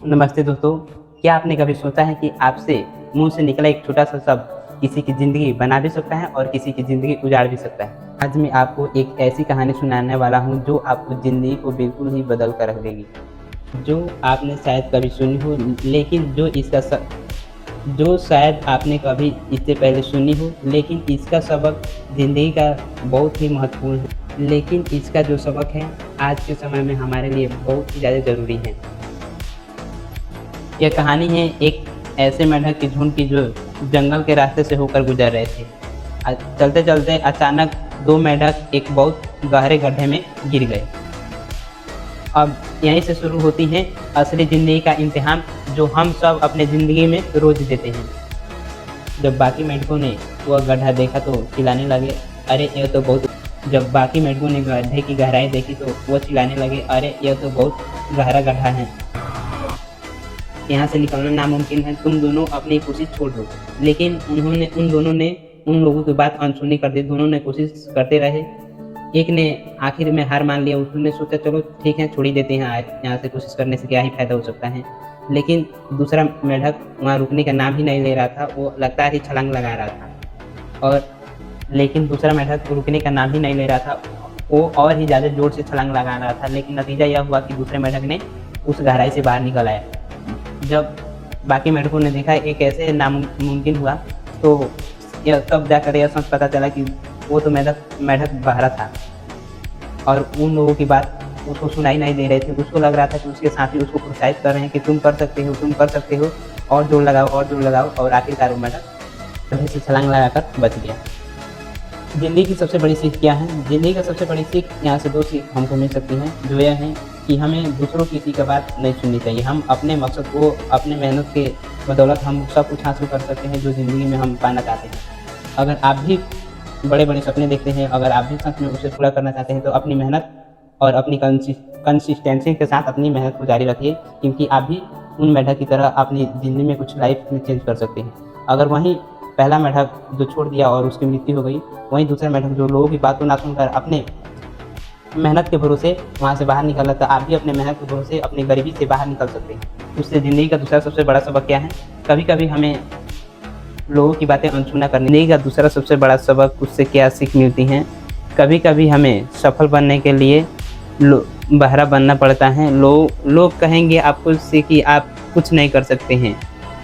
नमस्ते दोस्तों, क्या आपने कभी सोचा है कि आपसे मुंह से निकला एक छोटा सा शब्द किसी की ज़िंदगी बना भी सकता है और किसी की ज़िंदगी उजाड़ भी सकता है। आज मैं आपको एक ऐसी कहानी सुनाने वाला हूँ जो आपको ज़िंदगी को बिल्कुल ही बदल कर रख देगी। जो आपने शायद कभी सुनी हो, लेकिन जो शायद आपने कभी इससे पहले सुनी हो, लेकिन इसका सबक ज़िंदगी का बहुत ही महत्वपूर्ण है। लेकिन इसका जो सबक है आज के समय में हमारे लिए बहुत ही ज़्यादा ज़रूरी है। यह कहानी है एक ऐसे मेंढक की झुंड की जो जंगल के रास्ते से होकर गुजर रहे थे। चलते चलते अचानक दो मेंढक एक बहुत गहरे गड्ढे में गिर गए। अब यहीं से शुरू होती है असली ज़िंदगी का इम्तिहान, जो हम सब अपने ज़िंदगी में रोज़ देते हैं। जब बाकी मेंढकों ने वह गड्ढा देखा तो चिल्लाने लगे, अरे यह तो बहुत। जब बाकी मेंढकों ने गड्ढे की गहराई देखी तो वह चिल्लाने लगे, अरे यह तो बहुत गहरा गड्ढा है, यहाँ से निकलना नामुमकिन है, तुम दोनों अपनी कोशिश छोड़ दो। लेकिन उन दोनों ने उन लोगों की बात अनसुनी कर दी। दोनों ने कोशिश करते रहे। एक ने आखिर में हार मान लिया। उसने सोचा चलो ठीक है, छोड़ ही देते हैं, यहाँ से कोशिश करने से क्या ही फायदा हो सकता है। लेकिन दूसरा मेंढक वहाँ रुकने का नाम ही नहीं ले रहा था। वो लगातार ही छलांग लगा रहा था लेकिन दूसरा मेंढक रुकने का नाम ही नहीं ले रहा था। वो और ही ज़्यादा जोर से छलांग लगा रहा था। लेकिन नतीजा यह हुआ कि दूसरे मेंढक ने उस गहराई से बाहर निकल आया। जब बाकी मेंढकों ने देखा ये कैसे नामुमकिन हुआ, तो यह तब जाकर यह सच पता चला कि वो तो मेंढक बहरा था और उन लोगों की बात उसको सुनाई नहीं दे रहे थे। उसको लग रहा था कि उसके साथी उसको प्रोत्साहित कर रहे हैं कि तुम कर सकते हो, तुम कर सकते हो, और जोर लगाओ और जोर लगाओ। और आखिरकार वो मेंढक से छलांग लगाकर बच गया। ज़िंदगी की सबसे बड़ी सीख क्या है? ज़िंदगी का सबसे बड़ी सीख यहाँ से दो सीख हमको मिल सकती हैं, जो यह है कि हमें दूसरों किसी का बात नहीं सुननी चाहिए। हम अपने मकसद को, अपने मेहनत के बदौलत हम सब कुछ हासिल कर सकते हैं जो ज़िंदगी में हम पाना चाहते हैं। अगर आप भी बड़े बड़े सपने देखते हैं, अगर आप भी सच में उसे पूरा करना चाहते हैं, तो अपनी मेहनत और अपनी कंसिस्टेंसी के साथ अपनी मेहनत को जारी रखिए, क्योंकि आप भी उन मेंढक की तरह अपनी ज़िंदगी में कुछ लाइफ में चेंज कर सकते हैं। अगर वहीं पहला मेंढक जो छोड़ दिया और उसकी मृत्यु हो गई, वहीं दूसरा मेंढक जो लोगों की बात को ना सुनकर अपने मेहनत के भरोसे वहाँ से बाहर निकला, तो आप भी अपने मेहनत के भरोसे अपनी गरीबी से बाहर निकल सकते हैं। उससे ज़िंदगी का दूसरा सबसे बड़ा सबक क्या है? कभी कभी हमें लोगों की बातें अनसुना करनी। ज़िंदगी का दूसरा सबसे बड़ा सबक, उससे क्या सीख मिलती है? कभी कभी हमें सफल बनने के लिए बहरा बनना पड़ता है। लोग कहेंगे आपको से कि आप कुछ नहीं कर सकते हैं।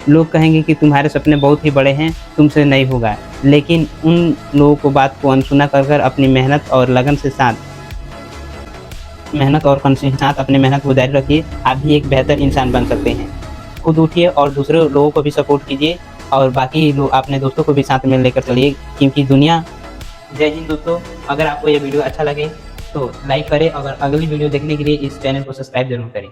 लोग कहेंगे कि तुम्हारे सपने बहुत ही बड़े हैं, तुमसे नहीं होगा। लेकिन उन लोगों को बात को अनसुना कर अपनी मेहनत और लगन के साथ अपनी मेहनत को जारी रखिए। आप भी एक बेहतर इंसान बन सकते हैं। खुद उठिए और दूसरे लोगों को भी सपोर्ट कीजिए, और बाकी लोग अपने दोस्तों को भी साथ में लेकर चलिए, क्योंकि दुनिया। जय हिंद दोस्तों, अगर आपको ये वीडियो अच्छा लगे तो लाइक करें, अगर अगली वीडियो देखने के लिए इस चैनल को सब्सक्राइब जरूर करें।